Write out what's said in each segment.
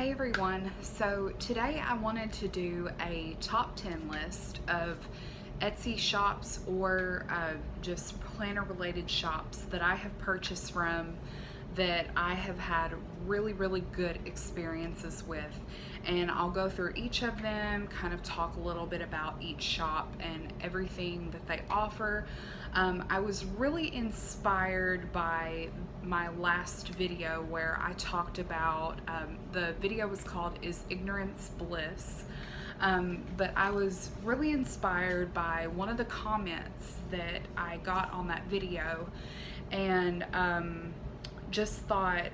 Hey everyone, so today I wanted to do a top 10 list of Etsy shops or just planner related shops that I have purchased from that I have had really good experiences with, and I'll go through each of them, kind of talk a little bit about each shop and everything that they offer. I was really inspired by my last video where I talked about, the video was called Is Ignorance Bliss? But I was really inspired by one of the comments that I got on that video, and just thought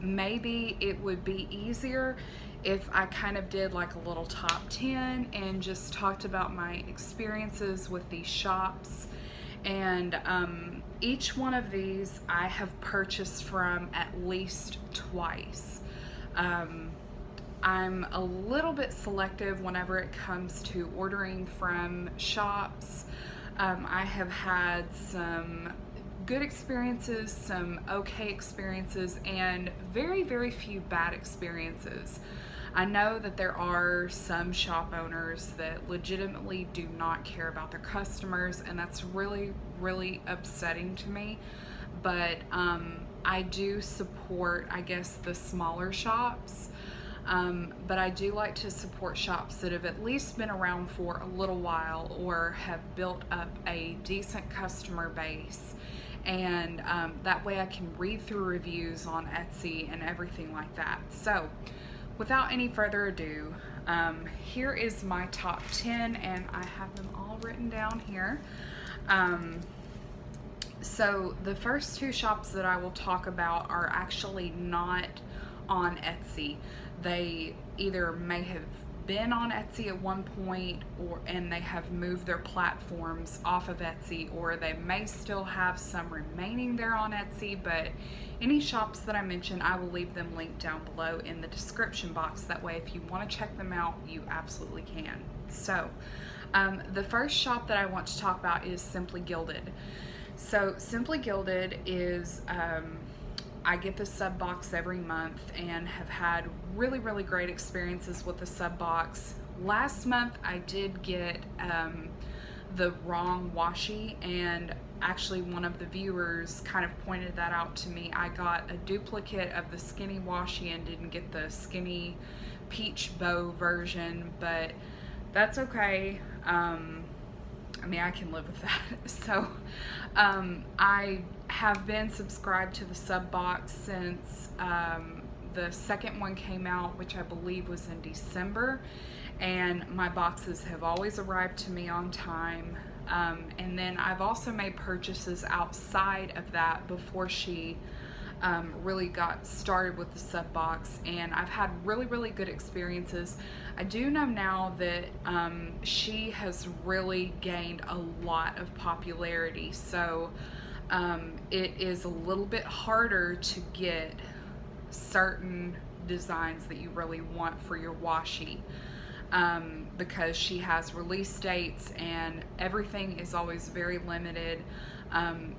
maybe it would be easier if I kind of did like a little top 10 and just talked about my experiences with these shops. And each one of these I have purchased from at least twice. I'm a little bit selective whenever it comes to ordering from shops. I have had some good experiences, some okay experiences, and very few bad experiences. I know that there are some shop owners that legitimately do not care about their customers, and that's really upsetting to me. But I do support, I guess, the smaller shops. But I do like to support shops that have at least been around for a little while or have built up a decent customer base. And that way I can read through reviews on Etsy and everything like that. So without any further ado, here is my top 10, and I have them all written down here. So the first two shops that I will talk about are actually not on Etsy. They either may have been on Etsy at one point, and they have moved their platforms off of Etsy, or they may still have some remaining there on Etsy. But any shops that I mention, I will leave them linked down below in the description box. That way if you want to check them out, you absolutely can. So the first shop that I want to talk about is Simply Gilded. So Simply Gilded is I get the sub box every month and have had really great experiences with the sub box. Last month I did get the wrong washi, and actually one of the viewers kind of pointed that out to me. I got a duplicate of the skinny washi and didn't get the skinny peach bow version, but that's okay. I mean, I can live with that. So I have been subscribed to the sub box since the second one came out, which I believe was in December, and my boxes have always arrived to me on time. And then I've also made purchases outside of that before she really got started with the sub box, and I've had really good experiences. I do know now that she has really gained a lot of popularity, so it is a little bit harder to get certain designs that you really want for your washi, because she has release dates and everything is always very limited.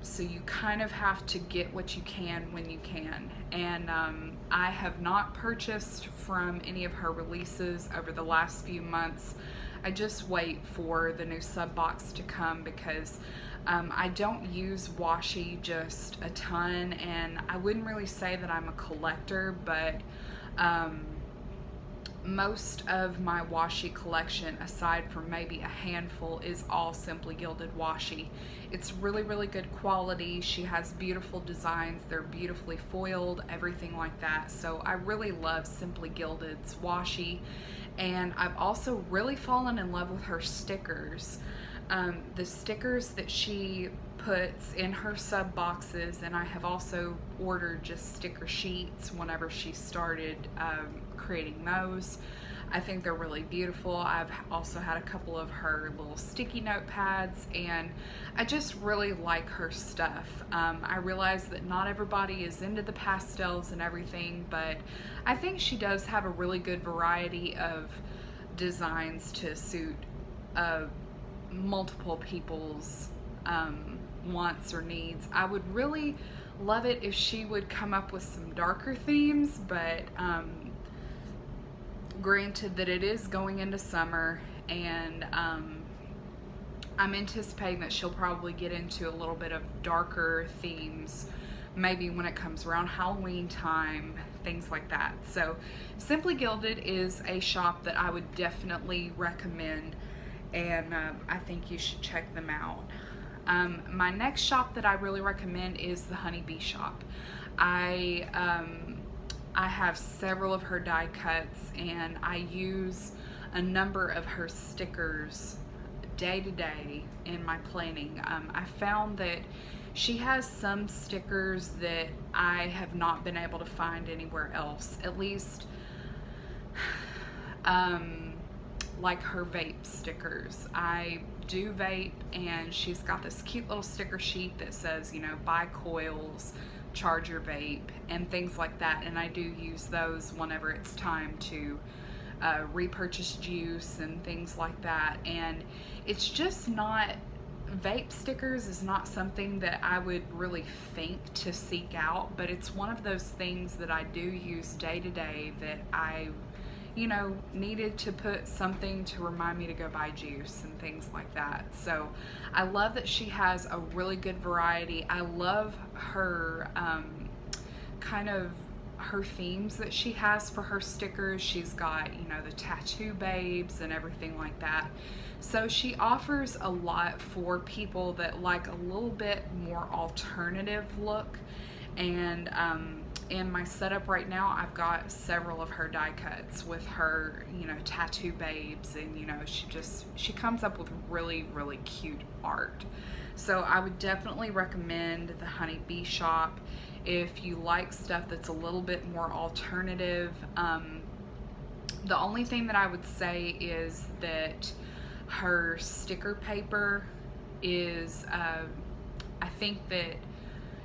So you kind of have to get what you can when you can. And I have not purchased from any of her releases over the last few months. I just wait for the new sub box to come, because I don't use washi just a ton, and I wouldn't really say that I'm a collector, but most of my washi collection, aside from maybe a handful, is all Simply Gilded washi. It's really good quality. She has beautiful designs. They're beautifully foiled, everything like that. So I really love Simply Gilded's washi, and I've also really fallen in love with her stickers. The stickers that she puts in her sub boxes, and I have also ordered just sticker sheets whenever she started creating those. I think they're really beautiful. I've also had a couple of her little sticky note pads, and I just really like her stuff. I realize that not everybody is into the pastels and everything, but I think she does have a really good variety of designs to suit multiple people's wants or needs. I would really love it if she would come up with some darker themes, but Granted that it is going into summer, and I'm anticipating that she'll probably get into a little bit of darker themes, maybe when it comes around Halloween time, things like that. So Simply Gilded is a shop that I would definitely recommend, and I think you should check them out. My next shop that I really recommend is the Honeybee shop. I have several of her die cuts, and I use a number of her stickers day to day in my planning. I found that she has some stickers that I have not been able to find anywhere else, at least like her vape stickers. I do vape, and she's got this cute little sticker sheet that says, you know, buy coils, charge your vape, and things like that, and I do use those whenever it's time to repurchase juice and things like that. And it's just not, vape stickers is not something that I would really think to seek out, but it's one of those things that I do use day to day that I, you know, needed to put something to remind me to go buy juice and things like that. So I love that she has a really good variety. I love her kind of her themes that she has for her stickers. She's got, you know, the tattoo babes and everything like that. So she offers a lot for people that like a little bit more alternative look. And in my setup right now, I've got several of her die cuts with her, you know, tattoo babes, and you know, she comes up with really, really cute art. So I would definitely recommend the Honeybee shop if you like stuff that's a little bit more alternative. The only thing that I would say is that her sticker paper is, I think that,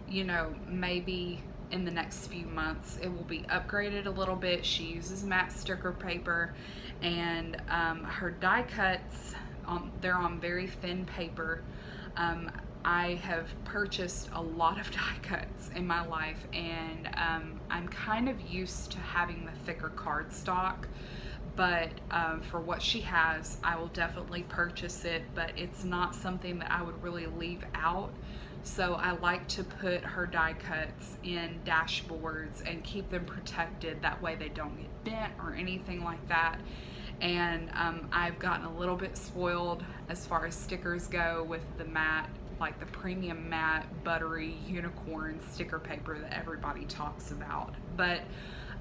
you know, maybe in the next few months it will be upgraded a little bit. She uses matte sticker paper, and her die cuts, they're on very thin paper. I have purchased a lot of die cuts in my life, and I'm kind of used to having the thicker cardstock, but for what she has, I will definitely purchase it, but it's not something that I would really leave out. So I like to put her die cuts in dashboards and keep them protected. That way they don't get bent or anything like that. And I've gotten a little bit spoiled as far as stickers go with the matte, like the premium matte buttery unicorn sticker paper that everybody talks about. But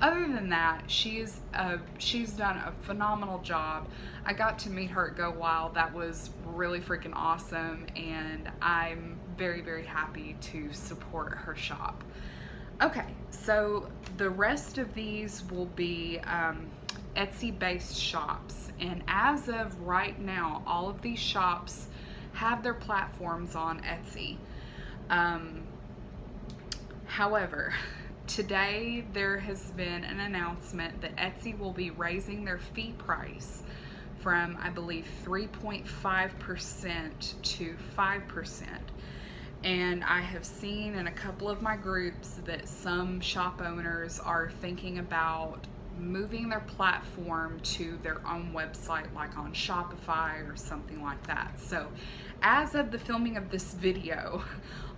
other than that, she's done a phenomenal job. I got to meet her at Go Wild. That was really freaking awesome, and I'm very, very happy to support her shop. Okay, so the rest of these will be Etsy based shops, and as of right now, all of these shops have their platforms on Etsy. However, today there has been an announcement that Etsy will be raising their fee price from, I believe, 3.5% to 5%. And I have seen in a couple of my groups that some shop owners are thinking about moving their platform to their own website, like on Shopify or something like that. So as of the filming of this video,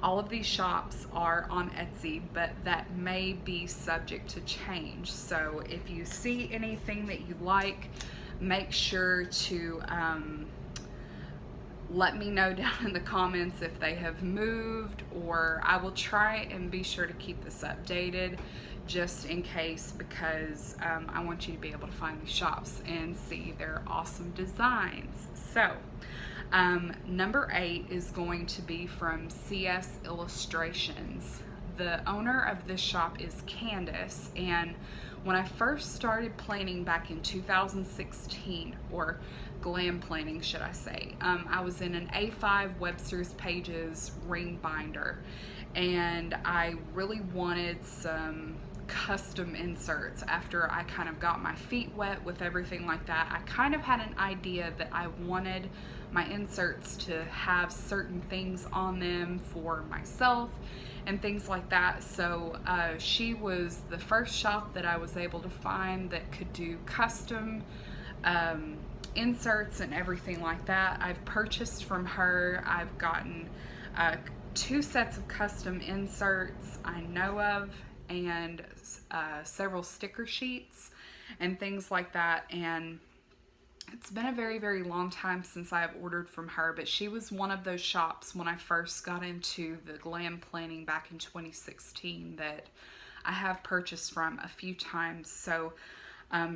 all of these shops are on Etsy, but that may be subject to change. So if you see anything that you like, make sure to let me know down in the comments if they have moved, or I will try and be sure to keep this updated just in case, because I want you to be able to find these shops and see their awesome designs. So number 8 is going to be from CS Illustrations. The owner of this shop is Candace, and when I first started planning back in 2016, or glam planning should I say, I was in an A5 Webster's Pages ring binder, and I really wanted some custom inserts after I kind of got my feet wet with everything like that. I kind of had an idea that I wanted my inserts to have certain things on them for myself and things like that. So she was the first shop that I was able to find that could do custom inserts and everything like that. I've purchased from her. I've gotten 2 sets of custom inserts I know of, and several sticker sheets and things like that. And it's been a very, very long time since I've ordered from her, but she was one of those shops when I first got into the glam planning back in 2016 that I have purchased from a few times. So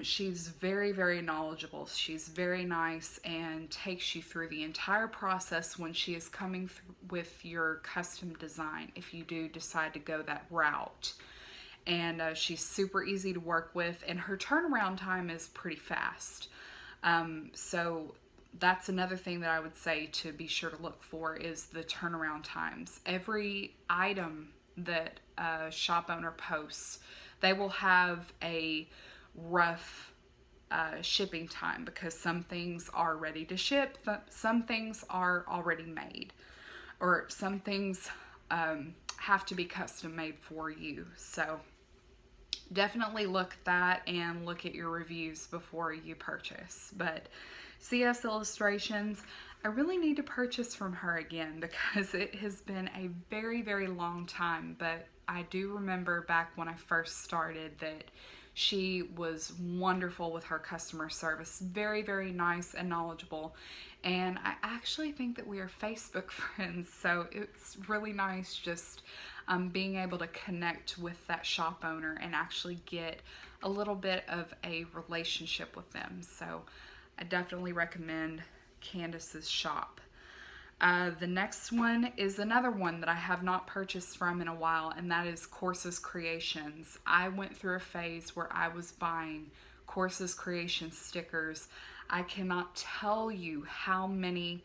she's very, very knowledgeable. She's very nice and takes you through the entire process when she is coming with your custom design, if you do decide to go that route. And she's super easy to work with, and her turnaround time is pretty fast. So that's another thing that I would say to be sure to look for is the turnaround times. Every item that a shop owner posts, they will have a rough shipping time, because some things are ready to ship, some things are already made, or some things have to be custom made for you. So definitely look at that and look at your reviews before you purchase. But CS Illustrations, I really need to purchase from her again, because it has been a very, very long time. But I do remember back when I first started that she was wonderful with her customer service, very, very nice and knowledgeable. And I actually think that we are Facebook friends, so it's really nice just being able to connect with that shop owner and actually get a little bit of a relationship with them. So I definitely recommend Candace's shop. The next one is another one that I have not purchased from in a while, and that is Courses Creations. I went through a phase where I was buying Courses Creation stickers. I cannot tell you how many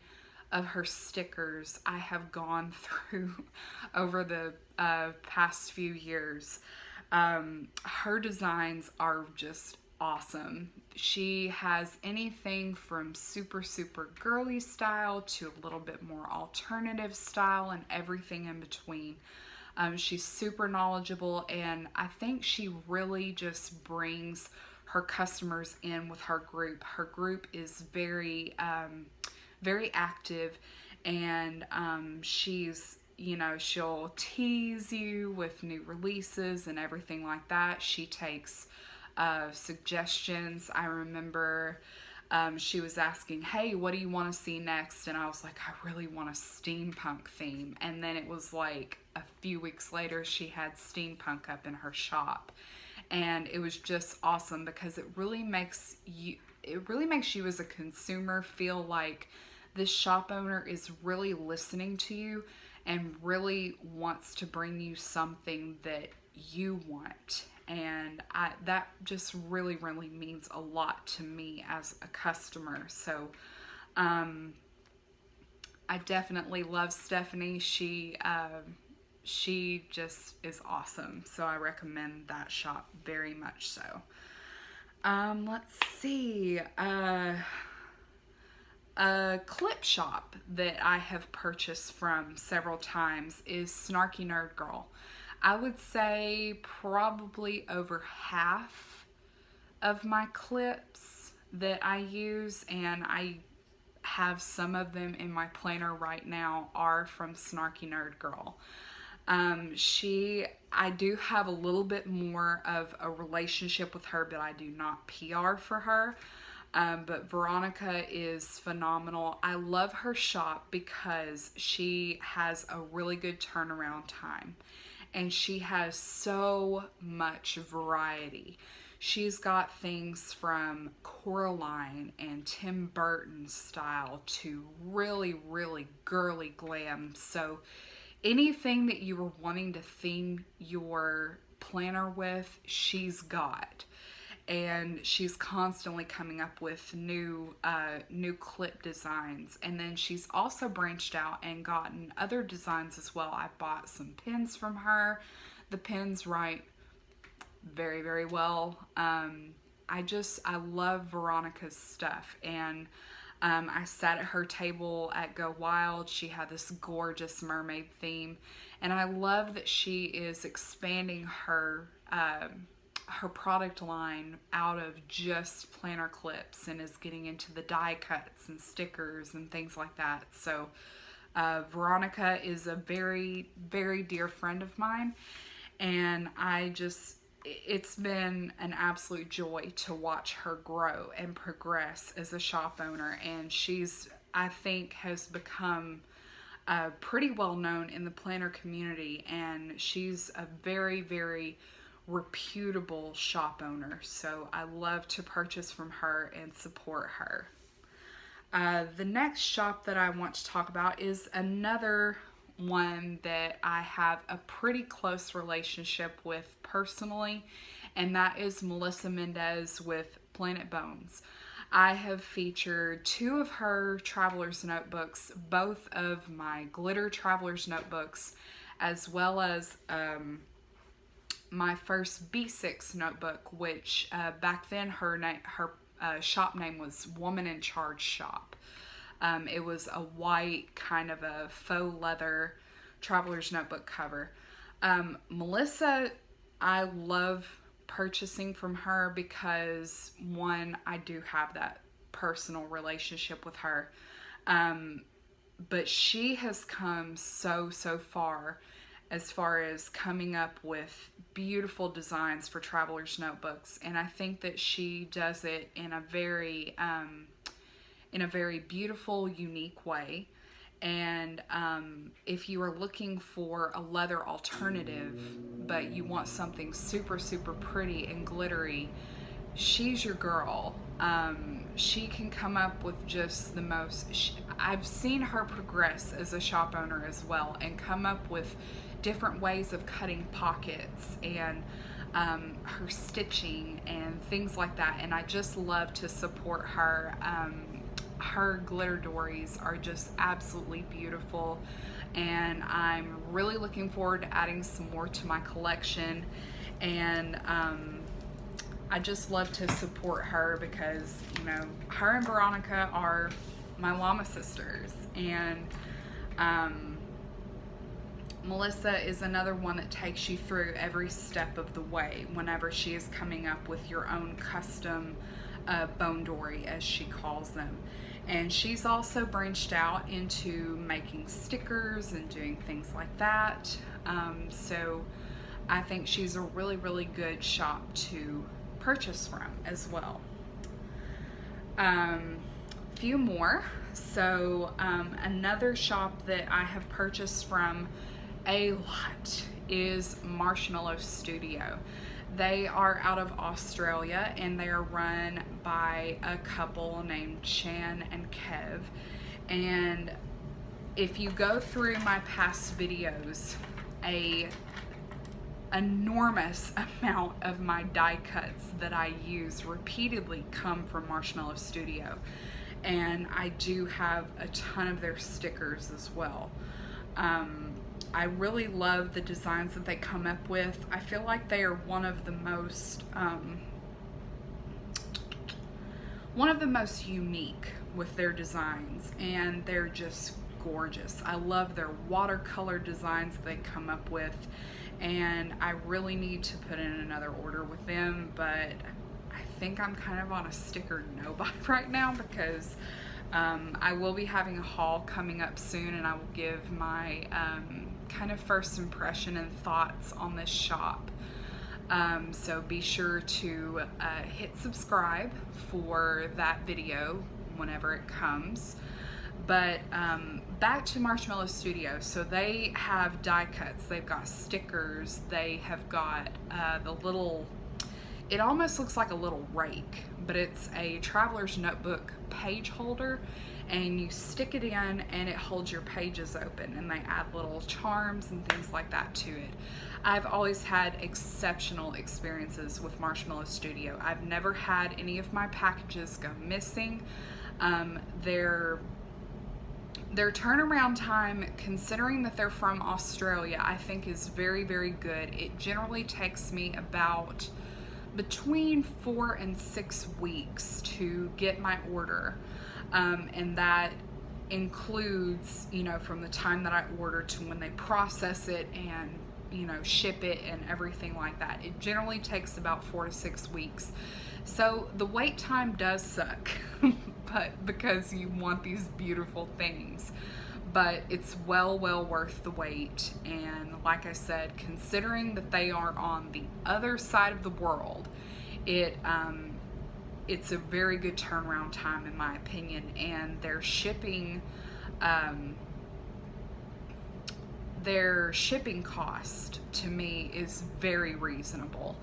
of her stickers I have gone through over the past few years. Her designs are just awesome. She has anything from super, super girly style to a little bit more alternative style and everything in between. She's super knowledgeable, and I think she really just brings her customers in with her group. Her group is very, very active, and she's, she'll tease you with new releases and everything like that. She takes suggestions. I remember she was asking, hey, what do you want to see next? And I was like, I really want a steampunk theme. And then it was like a few weeks later, she had steampunk up in her shop. And it was just awesome, because it really makes you as a consumer feel like this shop owner is really listening to you and really wants to bring you something that you want. And that just really, really means a lot to me as a customer. So I definitely love Stephanie. She just is awesome. So I recommend that shop very much so. Let's see. A clip shop that I have purchased from several times is Snarky Nerd Girl. I would say probably over half of my clips that I use, and I have some of them in my planner right now, are from Snarky Nerd Girl. I do have a little bit more of a relationship with her, but I do not PR for her. But Veronica is phenomenal. I love her shop because she has a really good turnaround time, and she has so much variety. She's got things from Coraline and Tim Burton style to really, really girly glam. So anything that you were wanting to theme your planner with, she's got. And she's constantly coming up with new clip designs. And then she's also branched out and gotten other designs as well. I bought some pins from her. The pins write very, very well. I love Veronica's stuff, and I sat at her table at Go Wild. She had this gorgeous mermaid theme, and I love that she is expanding her product line out of just planner clips and is getting into the die cuts and stickers and things like that. So Veronica is a very, very dear friend of mine, and it's been an absolute joy to watch her grow and progress as a shop owner. And I think, has become pretty well known in the planner community, and she's a very, very reputable shop owner. So I love to purchase from her and support her. The next shop that I want to talk about is another one that I have a pretty close relationship with personally, and that is Melissa Mendez with Planet Bones. I have featured 2 of her Traveler's Notebooks, both of my glitter Traveler's Notebooks, as well as my first B6 notebook, which back then her shop name was Woman in Charge Shop. It was a white kind of a faux leather Traveler's Notebook cover. Melissa, I love purchasing from her because, one, I do have that personal relationship with her, but she has come so far as coming up with beautiful designs for Traveler's Notebooks, and I think that she does it in a very beautiful, unique way. And if you are looking for a leather alternative, but you want something super pretty and glittery, she's your girl. She can come up with just the most... I've seen her progress as a shop owner as well, and come up with different ways of cutting pockets and her stitching and things like that, and I just love to support her. Her glitter dories are just absolutely beautiful, and I'm really looking forward to adding some more to my collection. And I just love to support her because, you know, her and Veronica are my llama sisters, and Melissa is another one that takes you through every step of the way whenever she is coming up with your own custom bone dory, as she calls them. And she's also branched out into making stickers and doing things like that. So I think she's a really good shop to purchase from as well. Few more. So another shop that I have purchased from a lot is Marshmallow Studio. They are out of Australia, and they are run by a couple named Chan and Kev. And if you go through my past videos, a enormous amount of my die cuts that I use repeatedly come from Marshmallow Studio, and I do have a ton of their stickers as well. I really love the designs that they come up with. I feel like they are one of the most unique with their designs, and they're just gorgeous. I love their watercolor designs they come up with, and I really need to put in another order with them, but I think I'm kind of on a sticker no buy right now because I will be having a haul coming up soon, and I will give my kind of first impression and thoughts on this shop. So be sure to hit subscribe for that video whenever it comes. But back to Marshmallow Studio. So they have die cuts, they've got stickers, they have got the little, it almost looks like a little rake, but it's a Traveler's Notebook page holder, and you stick it in and it holds your pages open, and they add little charms and things like that to it. I've always had exceptional experiences with Marshmallow Studio. I've never had any of my packages go missing. Their Their turnaround time, considering that they're from Australia, I think is very, very good. It generally takes me about between 4 and 6 weeks to get my order. And that includes, you know, from the time that I order to when they process it and, you know, ship it and everything like that. It generally takes about 4 to 6 weeks. So the wait time does suck, but because you want these beautiful things. But it's well worth the wait. And like I said, considering that they are on the other side of the world, it's a very good turnaround time in my opinion. And their shipping cost to me is very reasonable.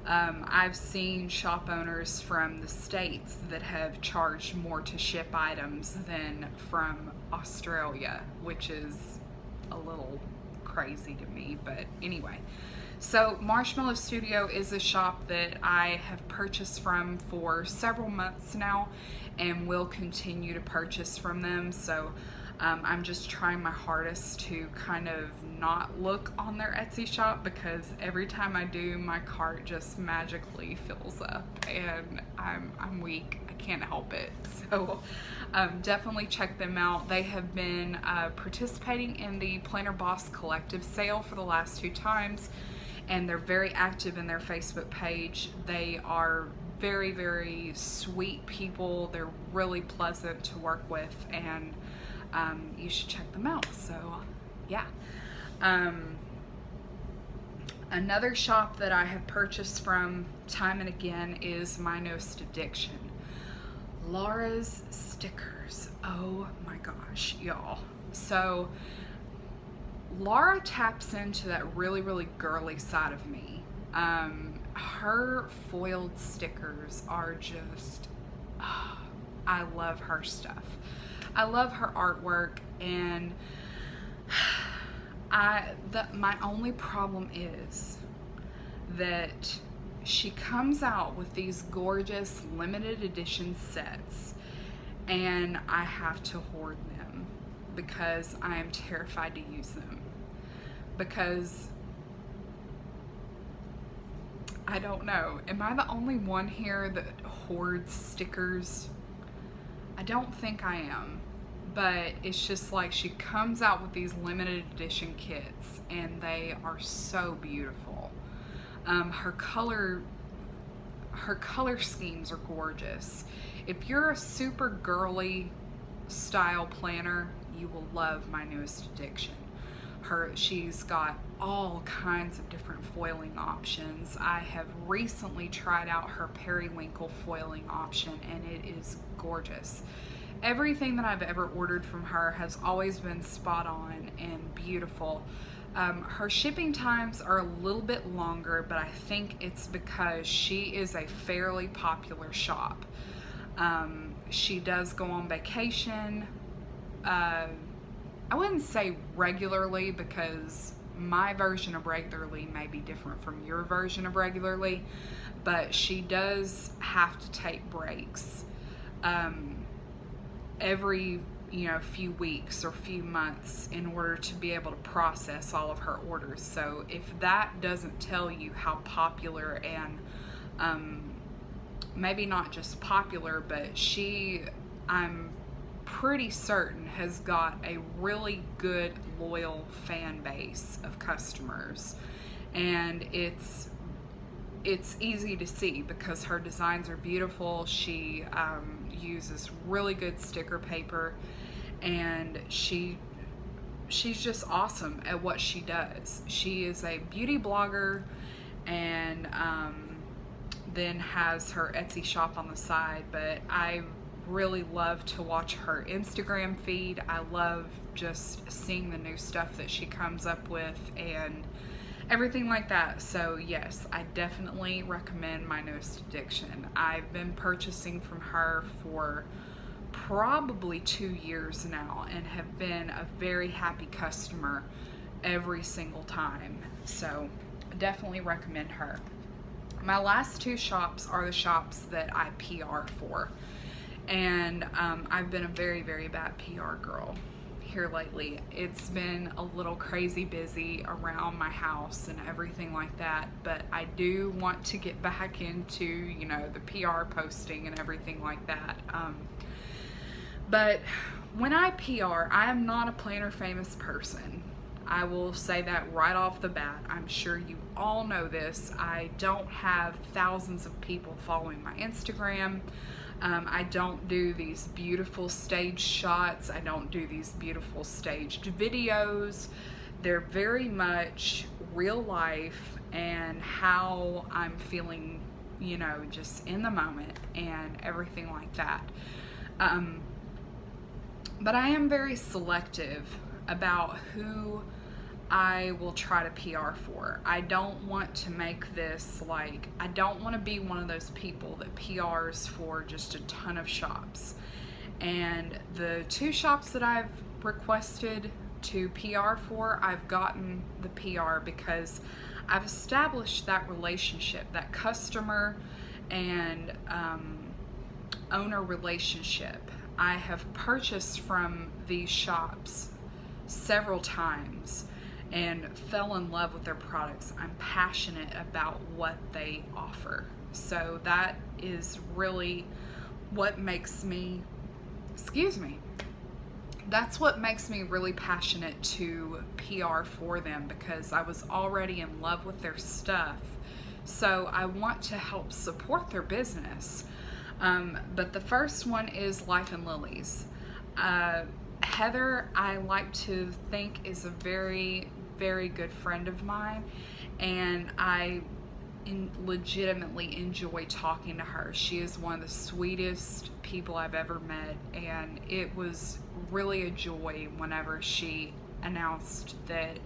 I've seen shop owners from the States that have charged more to ship items than from Australia, which is a little crazy to me, but anyway. So Marshmallow Studio is a shop that I have purchased from for several months now and will continue to purchase from them. So I'm just trying my hardest to kind of not look on their Etsy shop, because every time I do, my cart just magically fills up and I'm weak. I can't help it. So definitely check them out. They have been participating in the Planner Boss Collective sale for the last 2 times, and they're very active in their Facebook page. They are very, very sweet people. They're really pleasant to work with, and you should check them out. So yeah. Another shop that I have purchased from time and again is my newest addiction, Laura's stickers. Oh my gosh, y'all. So Laura taps into that really, really girly side of me. Her foiled stickers are just, I love her stuff. I love her artwork, and my only problem is that she comes out with these gorgeous limited edition sets, and I have to hoard them because I am terrified to use them. Because I don't know, am I the only one here that hoards stickers? I don't think I am, but it's just like she comes out with these limited edition kits and they are so beautiful. Her color schemes are gorgeous. If you're a super girly style planner, you will love my newest addiction. She's got all kinds of different foiling options. I have recently tried out her periwinkle foiling option, and it is gorgeous. Everything that I've ever ordered from her has always been spot on and beautiful. Her shipping times are a little bit longer, but I think it's because she is a fairly popular shop. She does go on vacation. I wouldn't say regularly, because my version of regularly may be different from your version of regularly, but she does have to take breaks every few weeks or few months in order to be able to process all of her orders. So if that doesn't tell you how popular and maybe not just popular, but I'm pretty certain has got a really good loyal fan base of customers, and it's easy to see because her designs are beautiful. She uses really good sticker paper, and she's just awesome at what she does. She is a beauty blogger, and then has her Etsy shop on the side, but I really love to watch her Instagram feed. I love just seeing the new stuff that she comes up with and everything like that. So yes, I definitely recommend my newest addiction. I've been purchasing from her for probably 2 years now and have been a very happy customer every single time. So I definitely recommend her. My last 2 shops are the shops that I PR for. And I've been a very, very bad PR girl here lately. It's been a little crazy busy around my house and everything like that, but I do want to get back into, you know, the PR posting and everything like that. But when I PR, I am not a planner famous person. I will say that right off the bat. I'm sure you all know this. I don't have thousands of people following my Instagram. I don't do these beautiful staged shots. I don't do these beautiful staged videos. They're very much real life and how I'm feeling, you know, just in the moment and everything like that. But I am very selective about who I will try to PR for. I don't want to make this like, I don't want to be one of those people that PRs for just a ton of shops. And the 2 shops that I've requested to PR for, I've gotten the PR because I've established that relationship, that customer and owner relationship. I have purchased from these shops several times and fell in love with their products. I'm passionate about what they offer. So that is really what makes me, that's what makes me really passionate to PR for them, because I was already in love with their stuff. So I want to help support their business. But the first one is LifeNLilies. Heather, I like to think, is a very, very good friend of mine, and I legitimately enjoy talking to her. She is one of the sweetest people I've ever met, and it was really a joy whenever she announced that,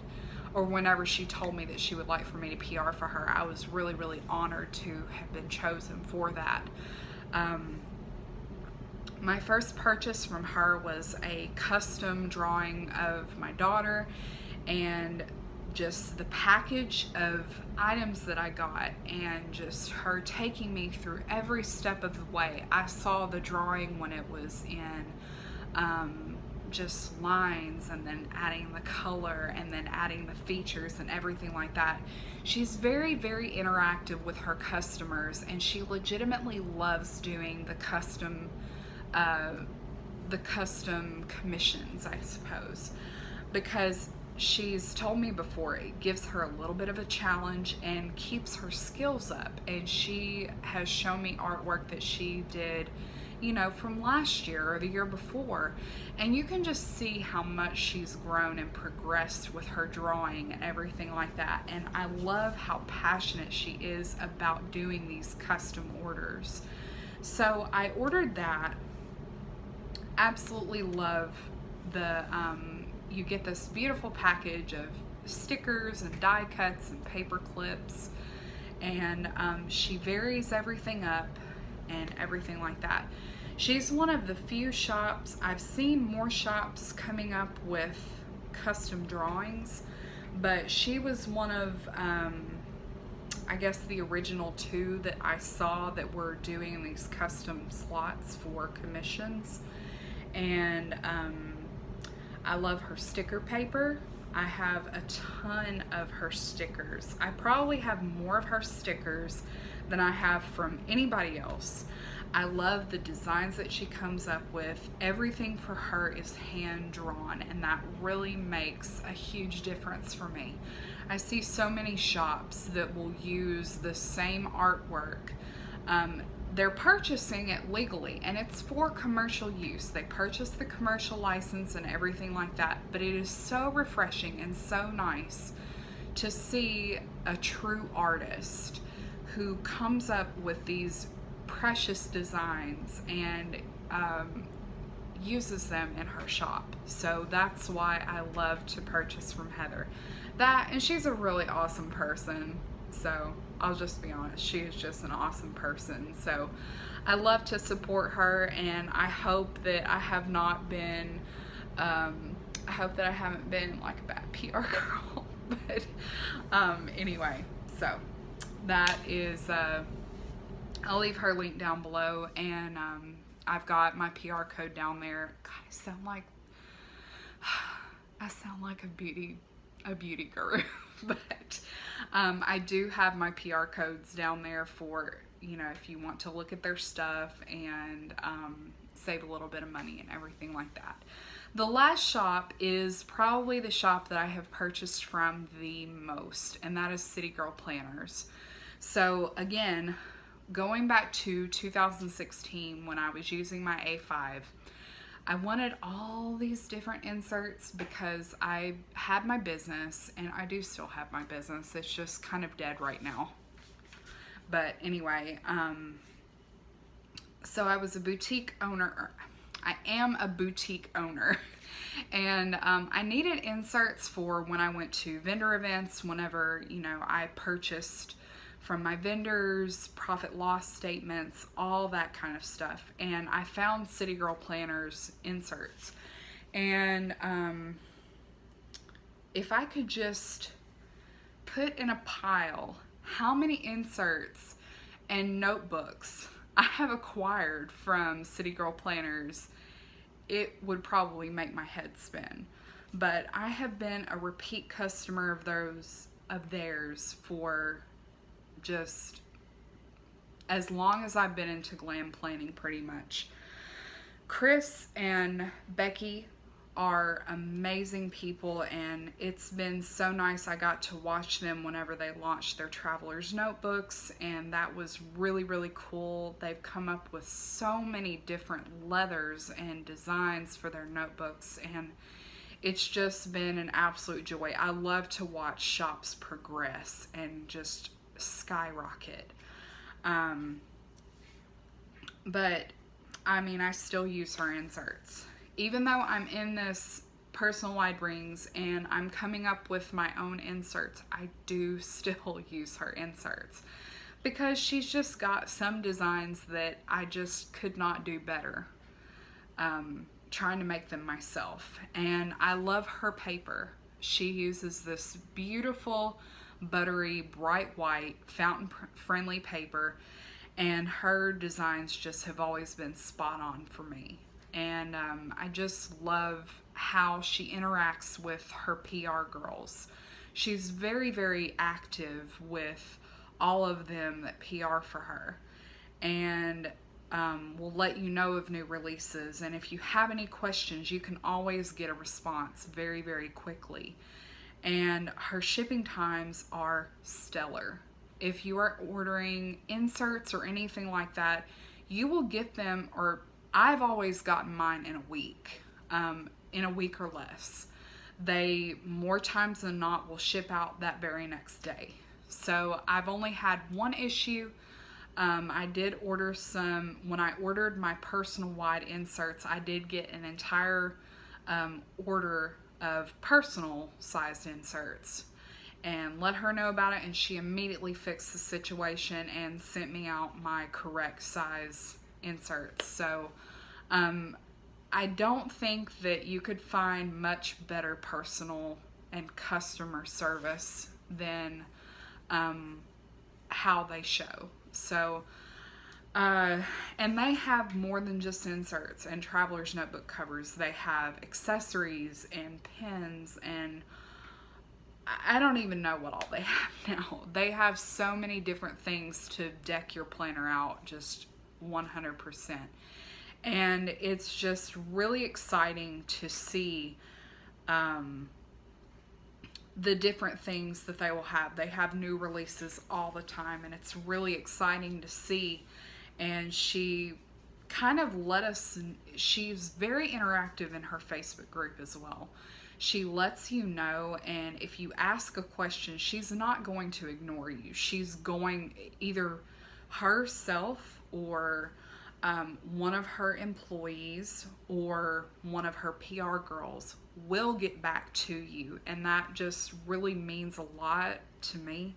or whenever she told me that she would like for me to PR for her. I was really, really honored to have been chosen for that. My first purchase from her was a custom drawing of my daughter, and just the package of items that I got, and just her taking me through every step of the way. I saw the drawing when it was in just lines, and then adding the color, and then adding the features and everything like that. She's very, very interactive with her customers, and she legitimately loves doing the custom commissions, I suppose, because she's told me before it gives her a little bit of a challenge and keeps her skills up. And she has shown me artwork that she did, you know, from last year or the year before, and you can just see how much she's grown and progressed with her drawing and everything like that. And I love how passionate she is about doing these custom orders. So I ordered that. Absolutely love the you get this beautiful package of stickers and die cuts and paper clips, and she varies everything up and everything like that. She's one of the few shops, I've seen more shops coming up with custom drawings, but she was one of I guess the original 2 that I saw that were doing these custom slots for commissions. And I love her sticker paper. I have a ton of her stickers. I probably have more of her stickers than I have from anybody else. I love the designs that she comes up with. Everything for her is hand drawn, and that really makes a huge difference for me. I see so many shops that will use the same artwork. They're purchasing it legally, and it's for commercial use. They purchase the commercial license and everything like that, but it is so refreshing and so nice to see a true artist who comes up with these precious designs and uses them in her shop. So that's why I love to purchase from Heather. That, and she's a really awesome person. So I'll just be honest, she is just an awesome person. So I love to support her, and I hope that I have not been, I hope that I haven't been like a bad PR girl. But anyway, so that is, I'll leave her link down below, and I've got my PR code down there. God, I sound like I sound like a beauty guru, but I do have my PR codes down there for, you know, if you want to look at their stuff and save a little bit of money and everything like that. The last shop is probably the shop that I have purchased from the most, and that is City Girl Planners. So again, going back to 2016 when I was using my A5, I wanted all these different inserts because I had my business, and I do still have my business. It's just kind of dead right now. But anyway, so I was a boutique owner. I am a boutique owner. And I needed inserts for when I went to vendor events, whenever, you know, I purchased from my vendors, profit loss statements, all that kind of stuff. And I found City Girl Planners inserts. And if I could just put in a pile how many inserts and notebooks I have acquired from City Girl Planners, it would probably make my head spin. But I have been a repeat customer of theirs for just as long as I've been into glam planning, pretty much. Chris and Becky are amazing people, and it's been so nice. I got to watch them whenever they launched their travelers notebooks, and that was really, really cool. They've come up with so many different leathers and designs for their notebooks, and it's just been an absolute joy. I love to watch shops progress and just skyrocket. But I mean, I still use her inserts. Even though I'm in this personal wide rings and I'm coming up with my own inserts, I do still use her inserts because she's just got some designs that I just could not do better, trying to make them myself. And I love her paper. She uses this beautiful, buttery, bright white, fountain friendly paper, and her designs just have always been spot on for me. And I just love how she interacts with her PR girls. She's very, very active with all of them that PR for her, and will let you know of new releases. And if you have any questions, you can always get a response very, very quickly. And her shipping times are stellar. If you are ordering inserts or anything like that, you will get them, or I've always gotten mine in a week or less. They, more times than not, will ship out that very next day. So I've only had one issue. I did order some, when I ordered my personal wide inserts, I did get an entire order of personal sized inserts and let her know about it, and she immediately fixed the situation and sent me out my correct size inserts. So I don't think that you could find much better personal and customer service than how they show. So and they have more than just inserts and traveler's notebook covers. They have accessories and pins, and I don't even know what all they have now. They have so many different things to deck your planner out, just 100%. And it's just really exciting to see the different things that they will have. They have new releases all the time, and it's really exciting to see. And she kind of let us, she's very interactive in her Facebook group as well. She lets you know, and if you ask a question, she's not going to ignore you. She's going, either herself or one of her employees or one of her PR girls will get back to you. And that just really means a lot to me,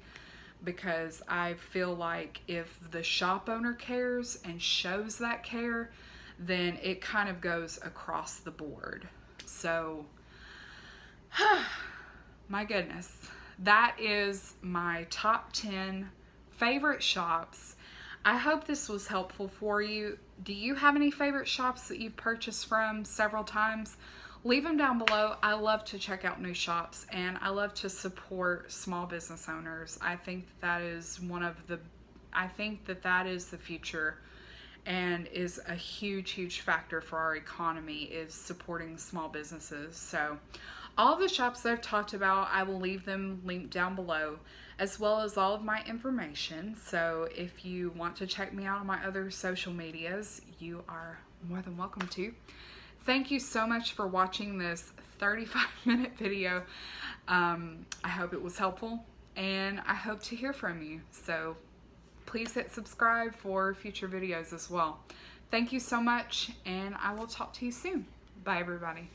because I feel like if the shop owner cares and shows that care, then it kind of goes across the board. So my goodness, that is my top 10 favorite shops. I hope this was helpful for you. Do you have any favorite shops that you've purchased from several times? leave them down below. I love to check out new shops, and I love to support small business owners. I think that is that is the future, and is a huge factor for our economy, is supporting small businesses. So all of the shops that I've talked about, I will leave them linked down below, as well as all of my information. So if you want to check me out on my other social medias, you are more than welcome to. Thank you so much for watching this 35-minute video. I hope it was helpful, and I hope to hear from you. So please hit subscribe for future videos as well. Thank you so much, and I will talk to you soon. Bye, everybody.